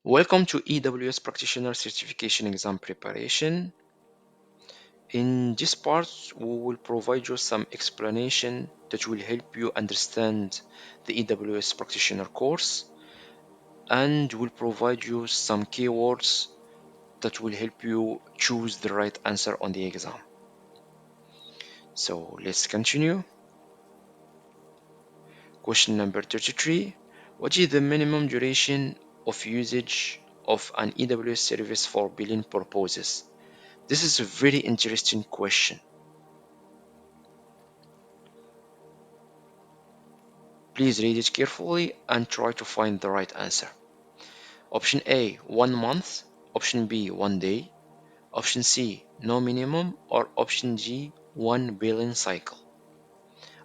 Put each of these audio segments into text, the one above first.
Welcome to AWS Practitioner Certification Exam Preparation. In this part, we will provide you some explanation that will help you understand the AWS Practitioner course, and will provide you some keywords that will help you choose the right answer on the exam. So let's continue. Question number 33. What is the minimum duration of usage of an AWS service for billing purposes? This is a very interesting question. Please read it carefully and try to find the right answer. Option A, 1 month. Option B, 1 day. Option C, no minimum. Or option G, one billing cycle.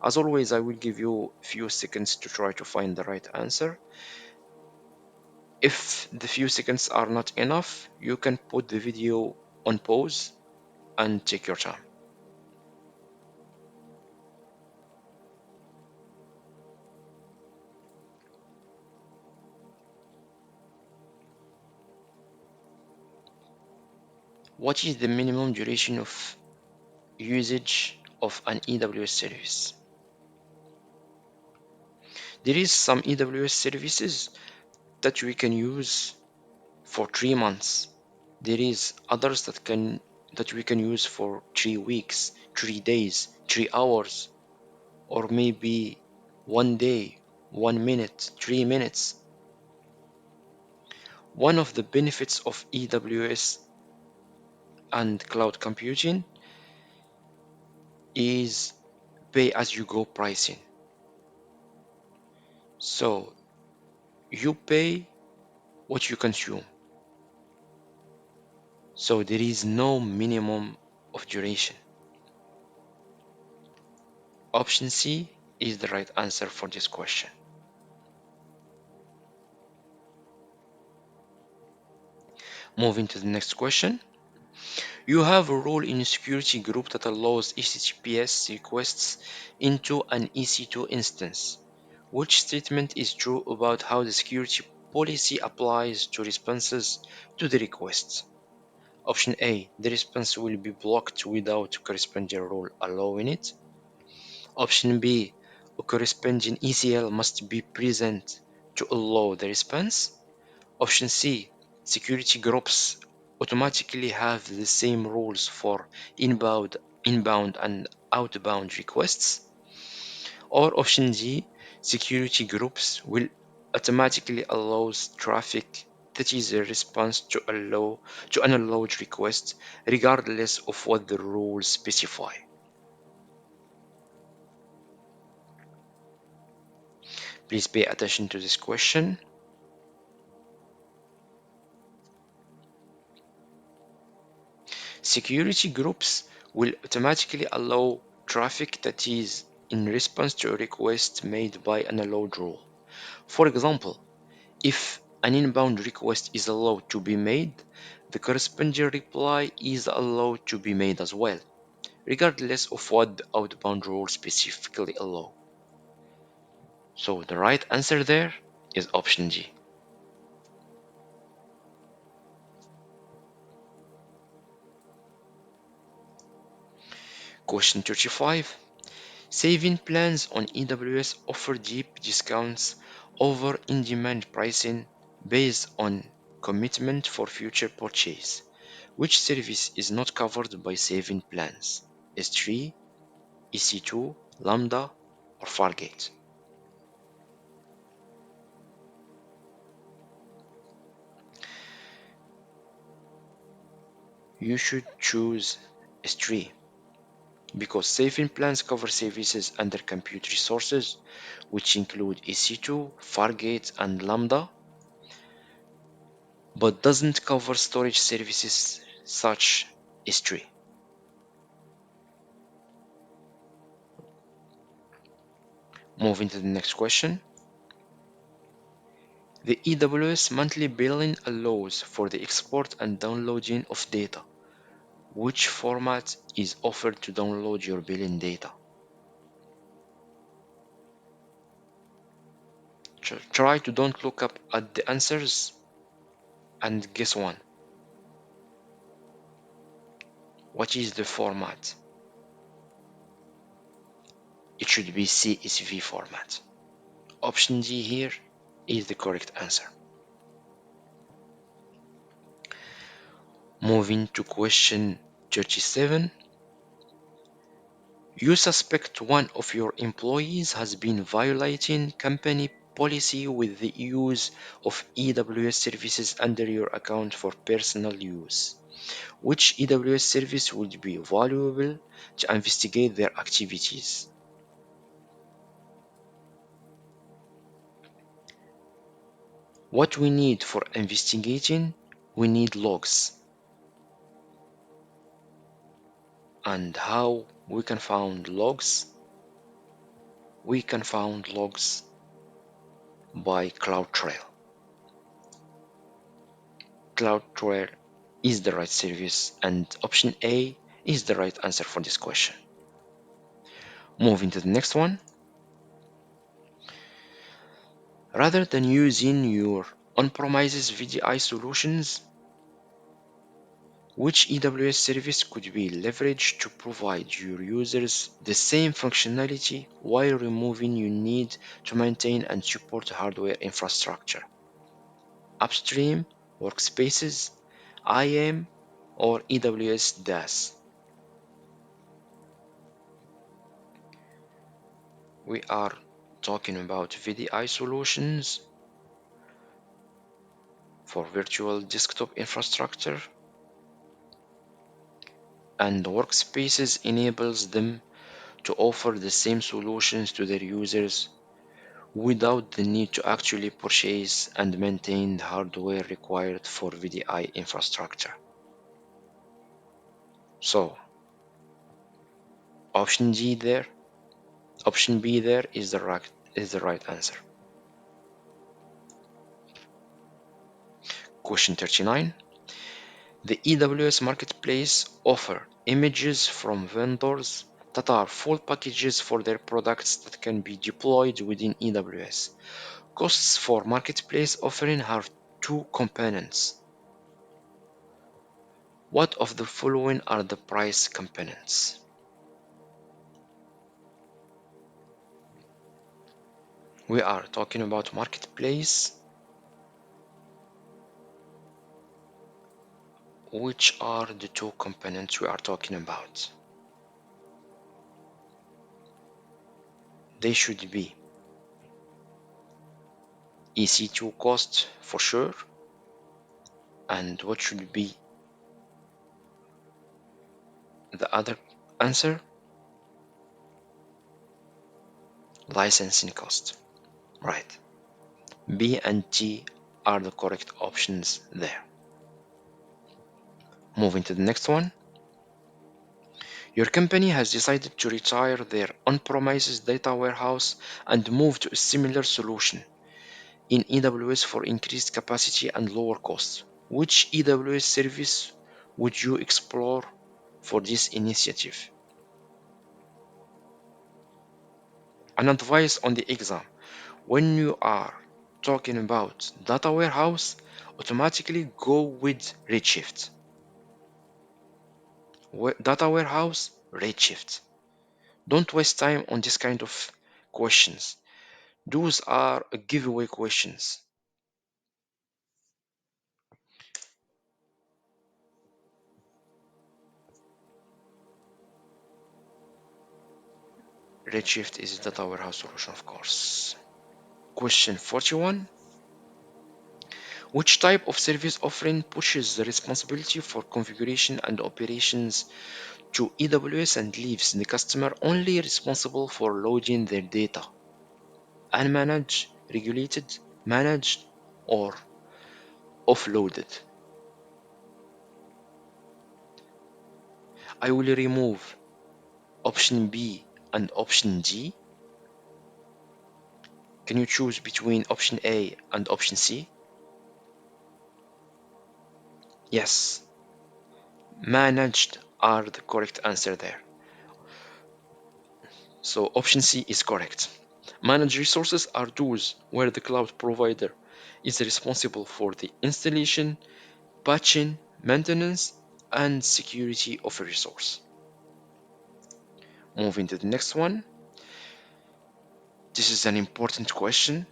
As always, I will give you a few seconds to try to find the right answer. If the few seconds are not enough, you can put the video on pause and take your time. What is the minimum duration of usage of an AWS service? There is some AWS services that we can use for 3 months. There is others that we can use for 3 weeks, 3 days, 3 hours, or maybe 1 day, 1 minute, 3 minutes. One of the benefits of AWS and cloud computing is pay as you go pricing. So you pay what you consume. So there is no minimum of duration. Option C is the right answer for this question. Moving to the next question. You have a role in a security group that allows HTTPS requests into an EC2 instance. Which statement is true about how the security policy applies to responses to the requests? Option A, the response will be blocked without corresponding rule allowing it. Option B, a corresponding ECL must be present to allow the response. Option C, security groups automatically have the same rules for inbound and outbound requests. Or option D, security groups will automatically allow traffic that is a response to an allowed request regardless of what the rules specify. Please pay attention to this question. Security groups will automatically allow traffic that is in response to a request made by an allowed rule. For example, if an inbound request is allowed to be made, the corresponding reply is allowed to be made as well, regardless of what the outbound rule specifically allow. So the right answer there is option G. Question 35. Saving plans on AWS offer deep discounts over in-demand pricing based on commitment for future purchase. Which service is not covered by saving plans? S3, EC2, Lambda, or Fargate? You should choose S3 because saving plans cover services under compute resources, which include EC2, Fargate, and Lambda, but doesn't cover storage services such as S3. Moving to the next question. The AWS monthly billing allows for the export and downloading of data. Which format is offered to download your billing data? Try to don't look up at the answers. And guess one, what is the format? It should be CSV format. Option D here is the correct answer. Moving to question 37. You suspect one of your employees has been violating company policy with the use of AWS services under your account for personal use. Which AWS service would be valuable to investigate their activities? What we need for investigating, we need logs. And how we can find logs? We can find logs by CloudTrail. CloudTrail is the right service, and option A is the right answer for this question. Moving to the next one. Rather than using your on-premises VDI solutions, which AWS service could be leveraged to provide your users the same functionality while removing your need to maintain and support hardware infrastructure? Upstream, workspaces, IAM, or AWS DaaS? We are talking about VDI solutions for virtual desktop infrastructure, and workspaces enables them to offer the same solutions to their users without the need to actually purchase and maintain the hardware required for VDI infrastructure. So, option D there, option B there is the right answer. Question 39. The AWS Marketplace offer images from vendors that are full packages for their products that can be deployed within AWS. Costs for marketplace offering have two components. What of the following are the price components? We are talking about marketplace. Which are the two components we are talking about? They should be EC2 cost for sure. And what should be the other answer? Licensing cost. Right. B and T are the correct options there. Moving to the next one. Your company has decided to retire their on-premises data warehouse and move to a similar solution in AWS for increased capacity and lower costs. Which AWS service would you explore for this initiative? An advice on the exam. When you are talking about data warehouse, automatically go with Redshift. Data warehouse, Redshift. Don't waste time on this kind of questions. Those are giveaway questions. Redshift is a data warehouse solution, of course. Question 41. Which type of service offering pushes the responsibility for configuration and operations to AWS and leaves the customer only responsible for loading their data? Unmanaged, regulated, managed, or offloaded? I will remove option B and option D. Can you choose between option A and option C? Yes, managed are the correct answer there. So option C is correct. Managed resources are those where the cloud provider is responsible for the installation, patching, maintenance, and security of a resource. Moving to the next one. This is an important question.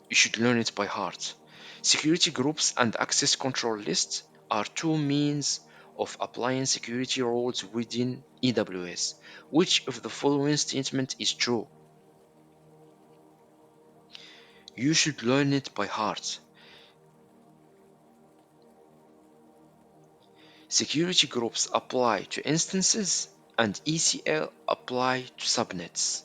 You should learn it by heart. Security groups and access control lists are two means of applying security roles within AWS. Which of the following statement is true? You should learn it by heart. Security groups apply to instances and ECL apply to subnets.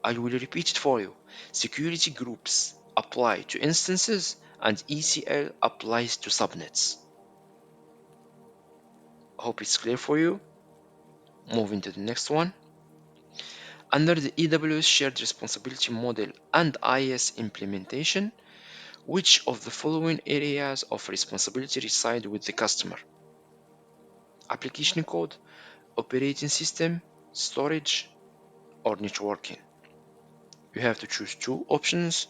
I will repeat it for you. Security groups apply to instances and ECL applies to subnets. Hope it's clear for you. Moving to the next one. Under the AWS shared responsibility model and IaaS implementation, which of the following areas of responsibility reside with the customer? Application code, operating system, storage, or networking? You have to choose two options.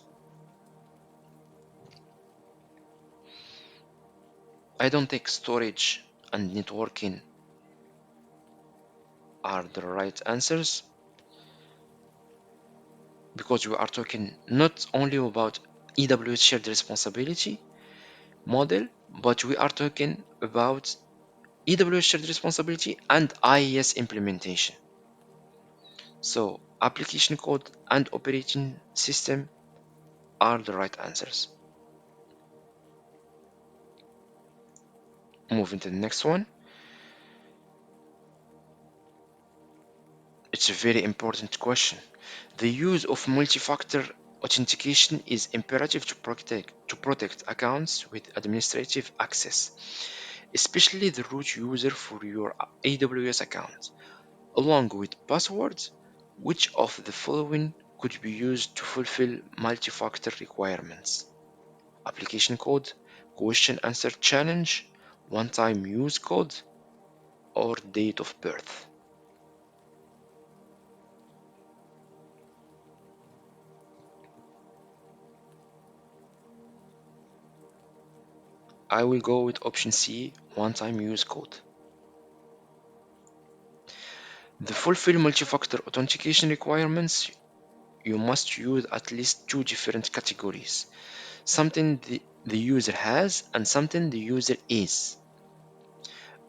I don't think storage and networking are the right answers because we are talking not only about AWS shared responsibility model, but we are talking about AWS shared responsibility and IaaS implementation. So application code and operating system are the right answers. Moving to the next one. It's a very important question. The use of multi-factor authentication is imperative to protect accounts with administrative access, especially the root user for your AWS account, along with passwords. Which of the following could be used to fulfill multi-factor requirements? Application code, question answer challenge, one-time use code, or date of birth? I will go with option C, one-time use code. To fulfill multi-factor authentication requirements, you must use at least two different categories. Something the user has and something the user is.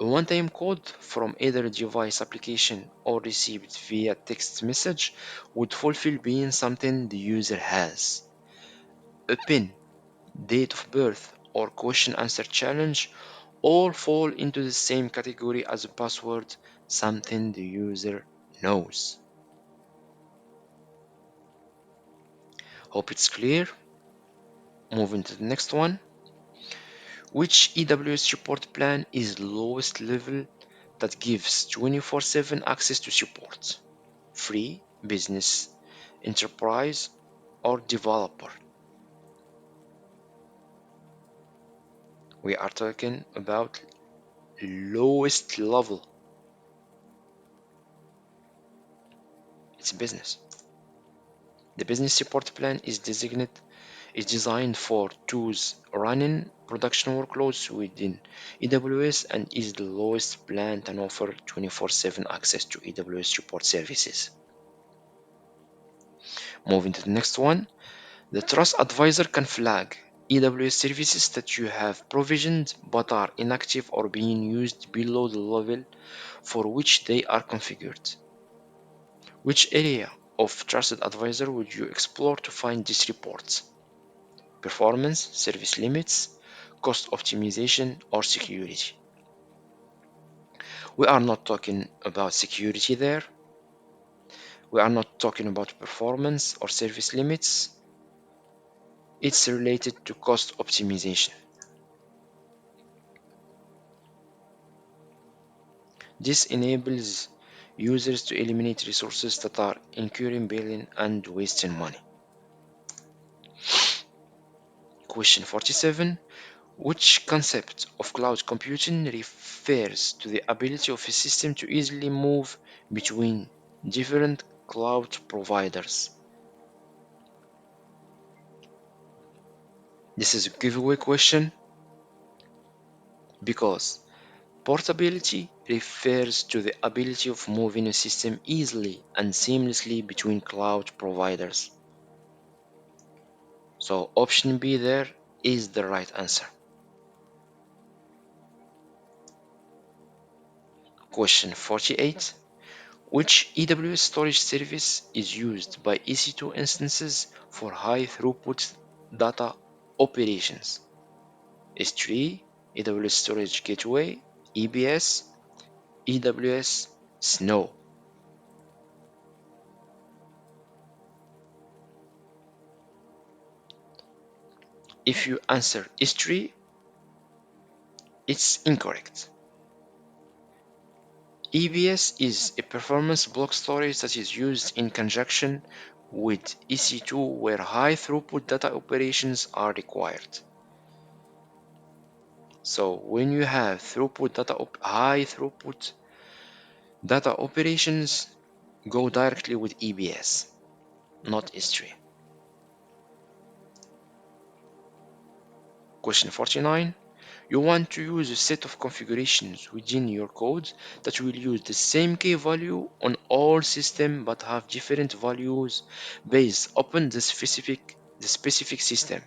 A one-time code from either device application or received via text message would fulfill being something the user has. A PIN, date of birth, or question answer challenge all fall into the same category as a password, something the user knows. Hope it's clear. Moving to the next one. Which AWS support plan is lowest level that gives 24/7 access to support? Free, business, enterprise, or developer? We are talking about lowest level. It's business. The business support plan is designed for tools running production workloads within AWS and is the lowest plan and offer 24/7 access to AWS support services. Moving to the next one, the Trust Advisor can flag AWS services that you have provisioned but are inactive or being used below the level for which they are configured. Which area of Trusted Advisor would you explore to find these reports? Performance, service limits, cost optimization, or security? We are not talking about security there. We are not talking about performance or service limits. It's related to cost optimization. This enables users to eliminate resources that are incurring billing and wasting money. Question 47. Which concept of cloud computing refers to the ability of a system to easily move between different cloud providers? This is a giveaway question because portability refers to the ability of moving a system easily and seamlessly between cloud providers. So option B there is the right answer. Question 48. Which AWS storage service is used by EC2 instances for high throughput data operations? S3, AWS Storage Gateway, EBS, AWS Snow. If you answer S3, it's incorrect. EBS is a performance block storage that is used in conjunction with EC2 where high throughput data operations are required. So when you have high throughput data operations, go directly with EBS, not S3. Question 49. You want to use a set of configurations within your code that will use the same key value on all systems but have different values based upon the specific system.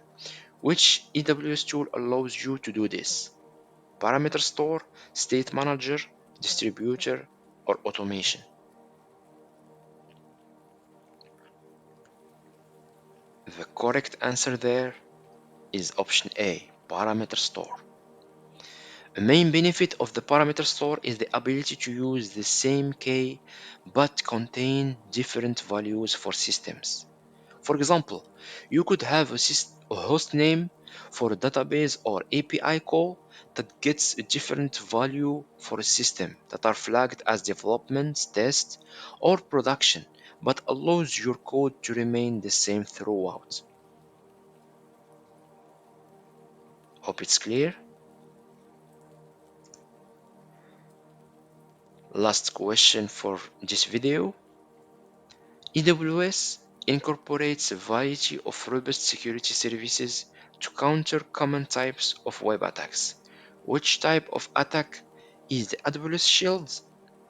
Which AWS tool allows you to do this? Parameter store, state manager, distributor, or automation? The correct answer there is option A, parameter store. A main benefit of the parameter store is the ability to use the same key but contain different values for systems. For example, you could have a host name for a database or API call that gets a different value for a system that are flagged as development, test, or production, but allows your code to remain the same throughout. Hope it's clear. Last question for this video. AWS incorporates a variety of robust security services to counter common types of web attacks. Which type of attack is the AWS Shield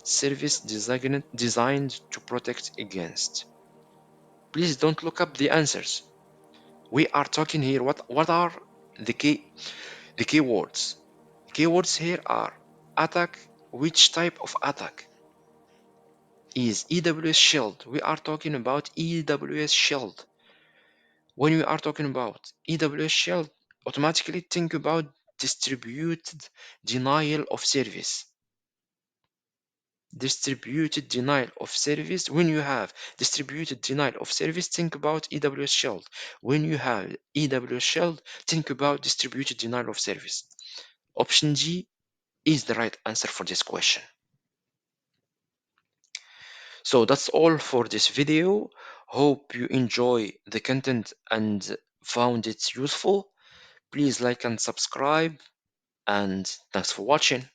service designed to protect against? Please don't look up the answers. We are talking here what are the keywords. Keywords here are attack, which type of attack is AWS Shield. We are talking about AWS Shield. When we are talking about AWS Shield, automatically think about distributed denial of service. Distributed denial of service. When you have distributed denial of service, think about AWS Shield. When you have AWS Shield, think about distributed denial of service. Option G is the right answer for this question. So that's all for this video. Hope you enjoy the content and found it useful. Please like and subscribe, and thanks for watching.